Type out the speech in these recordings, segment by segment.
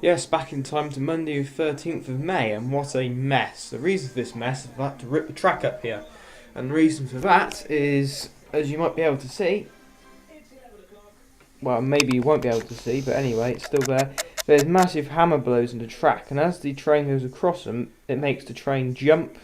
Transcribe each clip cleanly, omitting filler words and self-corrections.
Yes, back in time to Monday the 13th of May, and what a mess. The reason for this mess is I've had to rip the track up here. And the reason for that is, as you might be able to see, well, maybe you won't be able to see, but anyway, it's still there. There's massive hammer blows in the track, and as the train goes across them, it makes the train jump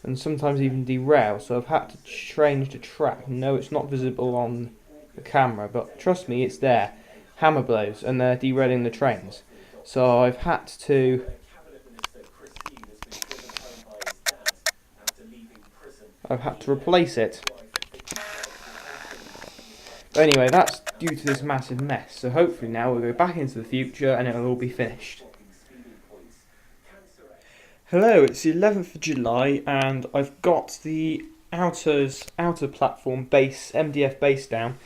and sometimes even derail. So I've had to change the track. No, it's not visible on the camera, but trust me, it's there. Hammer blows, and they're derailing the trains. So I've had to replace it. But anyway, that's due to this massive mess. So hopefully now we'll go back into the future and it'll all be finished. Hello, it's the 11th of July and I've got the outer platform base, MDF base down.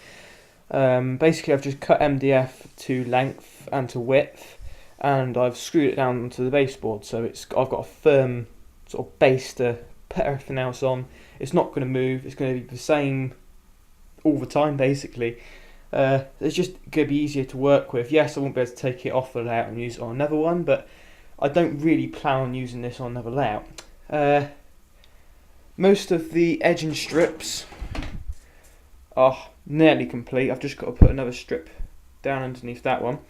Basically I've just cut MDF to length and to width, and I've screwed it down onto the baseboard, so I've got a firm sort of base to put everything else on. It's not going to move, it's going to be the same all the time basically. It's just going to be easier to work with. Yes, I won't be able to take it off the layout and use it on another one, but I don't really plan on using this on another layout. Most of the edging strips are nearly complete. I've just got to put another strip down underneath that one.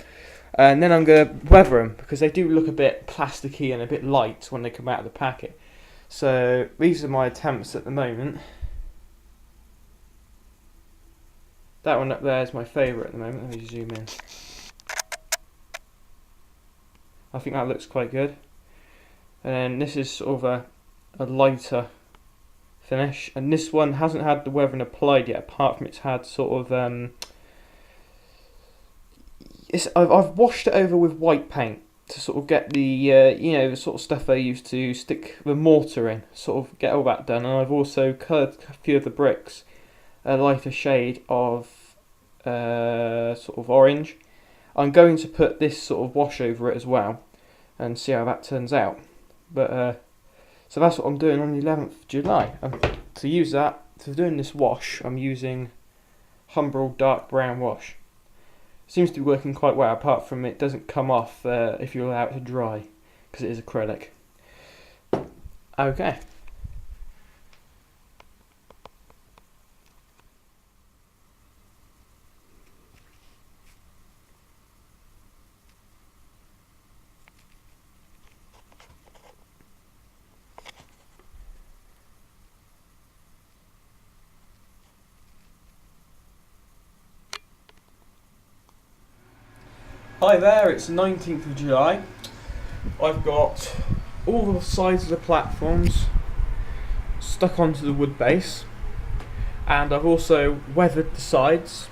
And then I'm going to weather them, because they do look a bit plasticky and a bit light when they come out of the packet. So these are my attempts at the moment. That one up there is my favourite at the moment. Let me zoom in. I think that looks quite good. And then this is sort of a lighter finish. And this one hasn't had the weathering applied yet, apart from it's had sort of... I've washed it over with white paint to sort of get the the sort of stuff I used to stick the mortar in, sort of get all that done. And I've also coloured a few of the bricks a lighter shade of sort of orange. I'm going to put this sort of wash over it as well and see how that turns out. But so that's what I'm doing on the 11th of July. To use that, for doing this wash, I'm using Humbrol dark brown wash. Seems to be working quite well, apart from it doesn't come off if you allow it to dry, because it is acrylic. Okay. Hi there, it's the 19th of July. I've got all the sides of the platforms stuck onto the wood base, and I've also weathered the sides,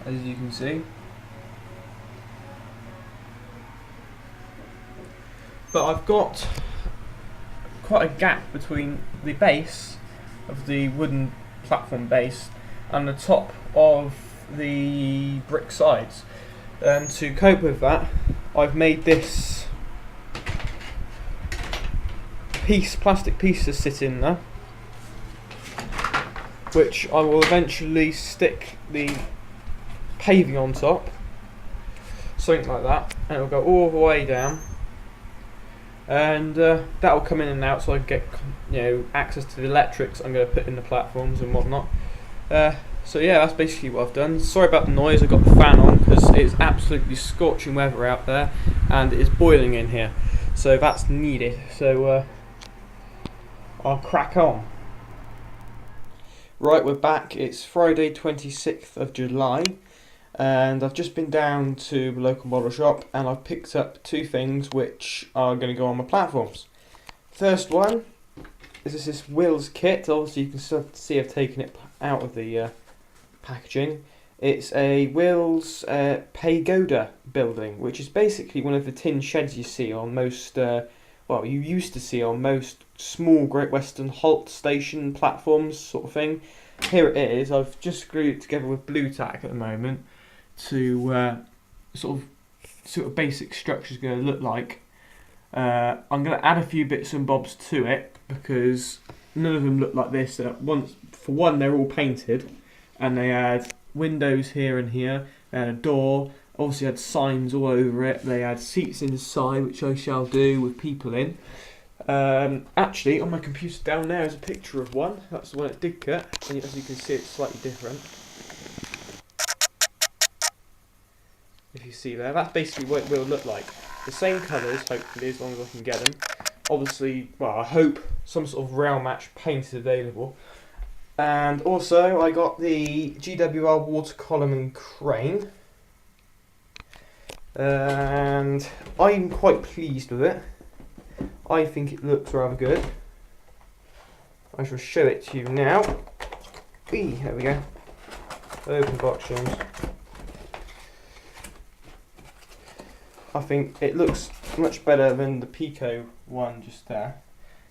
as you can see. But I've got quite a gap between the base of the wooden platform base and the top of the brick sides. And to cope with that, I've made this plastic piece to sit in there, which I will eventually stick the paving on top, something like that, and it'll go all the way down, and that will come in and out, so I get access to the electrics I'm going to put in the platforms and whatnot. So yeah, that's basically what I've done. Sorry about the noise, I've got the fan on because it's absolutely scorching weather out there and it is boiling in here. So that's needed. So I'll crack on. Right, we're back. It's Friday 26th of July and I've just been down to the local model shop and I've picked up two things which are going to go on my platforms. First one is this Wills kit. Obviously you can see I've taken it out of the packaging. It's a Wills pagoda building, which is basically one of the tin sheds you see on most, you used to see on most small Great Western Halt station platforms sort of thing. Here it is. I've just glued it together with blue tack at the moment to sort of see what a basic structure is going to look like. I'm going to add a few bits and bobs to it because none of them look like this. For one, they're all painted, and they had windows here and here. They had a door, Obviously had signs all over it. They had seats inside, which I shall do with people in. Actually, on my computer down there is a picture of one. That's the one it did cut, and as you can see, it's slightly different. If you see there, that's basically what it will look like. The same colours, hopefully, as long as I can get them. Obviously, well, I hope some sort of rail match paint is available. And also, I got the GWR water column and crane. And I'm quite pleased with it. I think it looks rather good. I shall show it to you now. There we go. Open box James. I think it looks much better than the Pico one just there,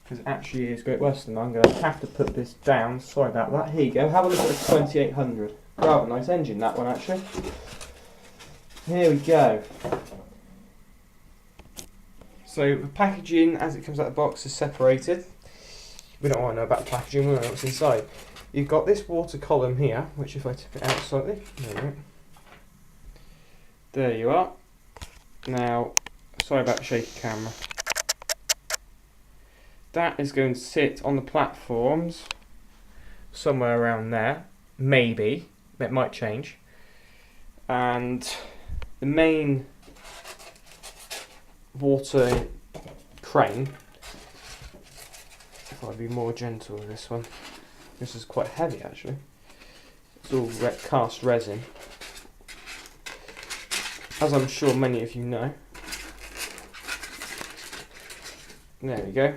because it actually is great worse than that. I'm going to have to put this down. Sorry about that. Here you go. Have a look at the 2800. Rather nice engine, that one actually. Here we go. So the packaging, as it comes out of the box, is separated. We don't want to know about the packaging. We want to know what's inside. You've got this water column here, which if I tip it out slightly, there you are. Now, sorry about the shaky camera. That is going to sit on the platforms somewhere around there. Maybe. It might change. And the main water crane, if I'd be more gentle with this one. This is quite heavy actually. It's all cast resin, as I'm sure many of you know. There we go.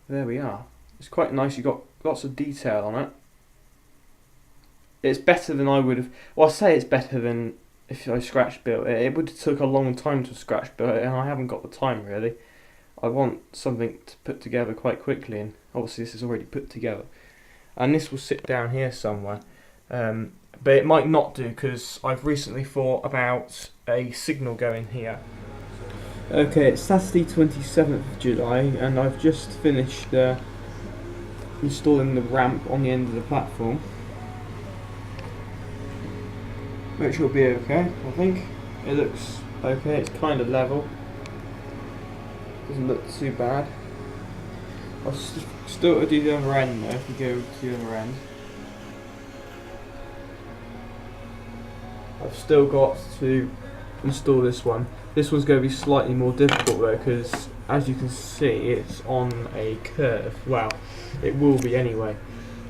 There we are. It's quite nice. You've got lots of detail on it. It's better than I would have. Well, I say it's better than if I scratch built it. It would have took a long time to scratch build it, and I haven't got the time really. I want something to put together quite quickly, and obviously this is already put together. And this will sit down here somewhere. But it might not do, because I've recently thought about a signal going here. Okay, it's Saturday 27th of July, and I've just finished installing the ramp on the end of the platform, which will be okay, I think. It looks okay, it's kind of level. Doesn't look too bad. I'll still got to do the other end though, if we go to the other end. I've still got to install this one. This one's going to be slightly more difficult though, because as you can see it's on a curve. Well, it will be anyway.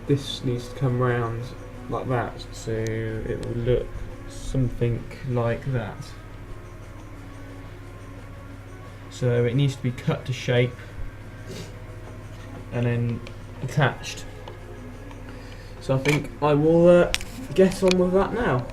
This needs to come round like that, so it will look something like that. So it needs to be cut to shape and then attached. So I think I will get on with that now.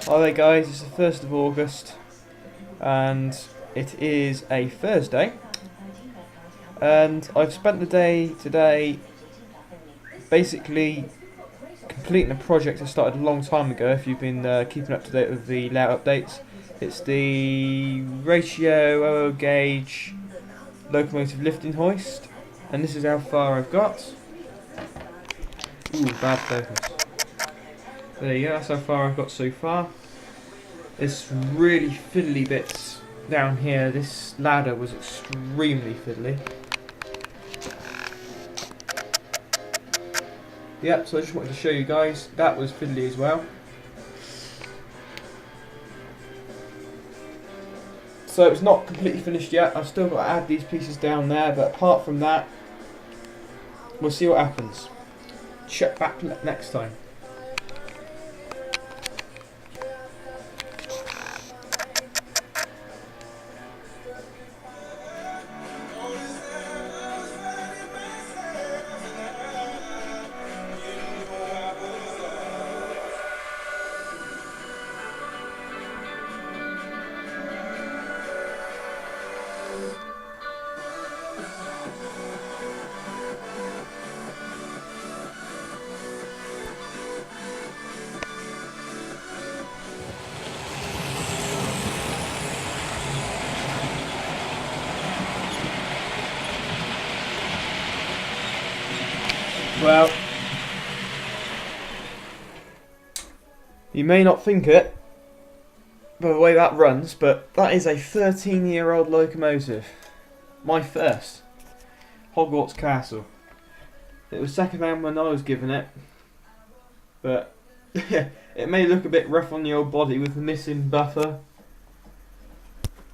Hi there guys, it's the 1st of August and it is a Thursday, and I've spent the day today basically completing a project I started a long time ago. If you've been keeping up to date with the layout updates, it's the ratio 00 gauge locomotive lifting hoist, and this is how far I've got. Ooh, bad focus. There you go, that's how far I've got so far. There's really fiddly bits down here. This ladder was extremely fiddly. Yep, so I just wanted to show you guys, that was fiddly as well. So it's not completely finished yet. I've still got to add these pieces down there, but apart from that, we'll see what happens. Check back next time. Well, you may not think it by the way that runs, but that is a 13-year-old locomotive. My first. Hogwarts Castle. It was second hand when I was given it, but it may look a bit rough on the old body with the missing buffer,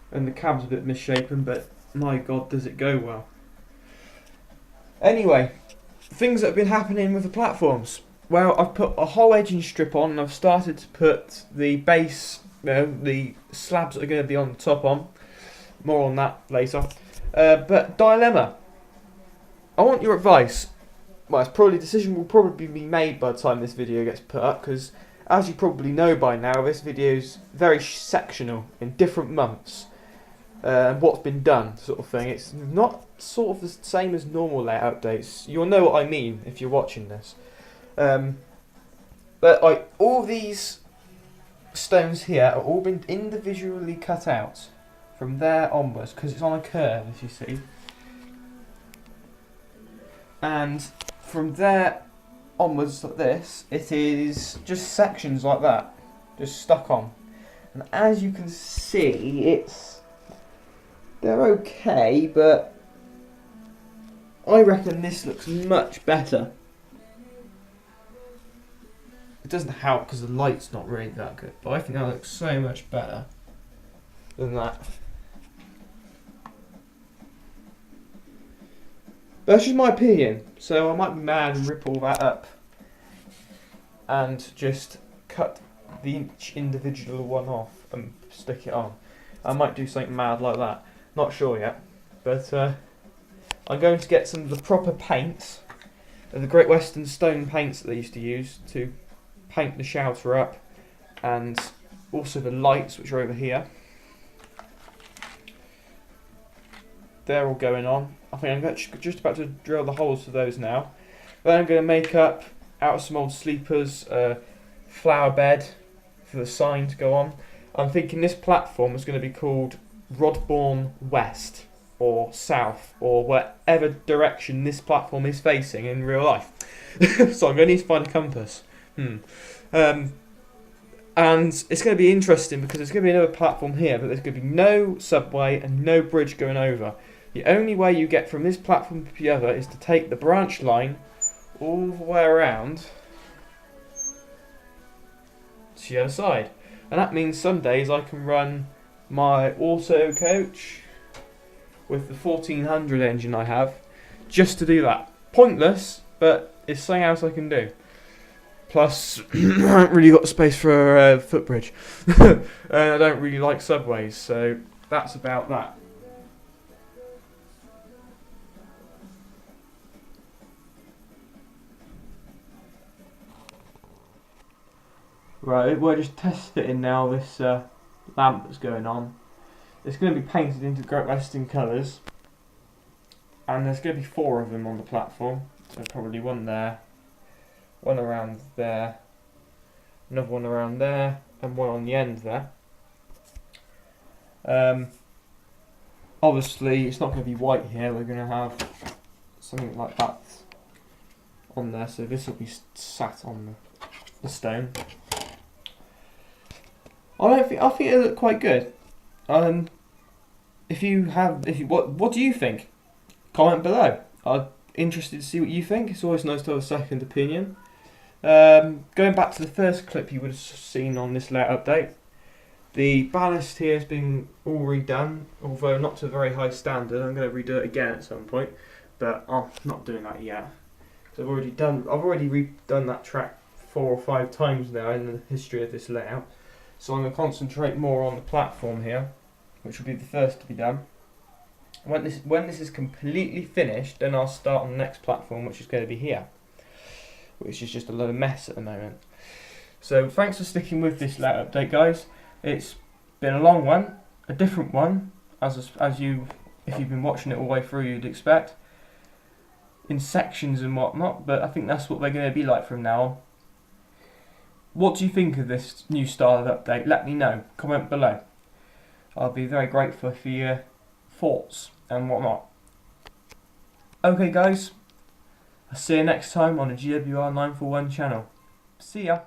and the cab's a bit misshapen, but my god does it go well. Anyway, things that have been happening with the platforms. Well, I've put a whole edging strip on and I've started to put the base, the slabs that are going to be on the top on. More on that later. But dilemma. I want your advice. Well, a decision will probably be made by the time this video gets put up, because as you probably know by now, this video is very sectional in different months. What's been done, sort of thing. It's not sort of the same as normal layout updates. You'll know what I mean if you're watching this. But all these stones here are all been individually cut out from there onwards, because it's on a curve, as you see. And from there onwards like this, it is just sections like that, just stuck on. And as you can see, they're okay, but I reckon this looks much better. It doesn't help because the light's not really that good, but I think that looks so much better than that. But that's just my opinion, so I might be mad and rip all that up and just cut each individual one off and stick it on. I might do something mad like that. Not sure yet, but I'm going to get some of the proper paints, the Great Western Stone paints that they used to use to paint the shelter up, and also the lights which are over here. They're all going on. I think I'm just about to drill the holes for those now. Then I'm going to make up out of some old sleepers, flower bed for the sign to go on. I'm thinking this platform is going to be called Rodbourne West or South, or whatever direction this platform is facing in real life. So I'm going to need to find a compass. And it's going to be interesting because there's going to be another platform here, but there's going to be no subway and no bridge going over. The only way you get from this platform to the other is to take the branch line all the way around to the other side. And that means some days I can run my auto coach with the 1400 engine I have just to do that. Pointless, but it's something else I can do. Plus, I haven't really got space for a footbridge. And I don't really like subways, so that's about that. Right, we're just test fitting now this lamp that's going on. It's going to be painted into Great Western colours, and there's going to be 4 of them on the platform. So probably one there, one around there, another one around there, and one on the end there. Obviously, it's not going to be white here. We're going to have something like that on there. So this will be sat on the stone. I think it'll look quite good. What do you think? Comment below. I'm interested to see what you think. It's always nice to have a second opinion. Going back to the first clip you would have seen on this layout update, the ballast here has been all redone, although not to a very high standard. I'm going to redo it again at some point, but I'm not doing that yet. I've already redone that track 4 or 5 times now in the history of this layout. So I'm going to concentrate more on the platform here, which will be the first to be done. When this is completely finished, then I'll start on the next platform, which is going to be here, which is just a load of mess at the moment. So thanks for sticking with this layout update, guys. It's been a long one, a different one, as you if you've been watching it all the way through, you'd expect, in sections and whatnot, but I think that's what they're going to be like from now on. What do you think of this new style of update? Let me know. Comment below. I'll be very grateful for your thoughts and whatnot. Okay guys, I'll see you next time on the GWR 941 channel. See ya.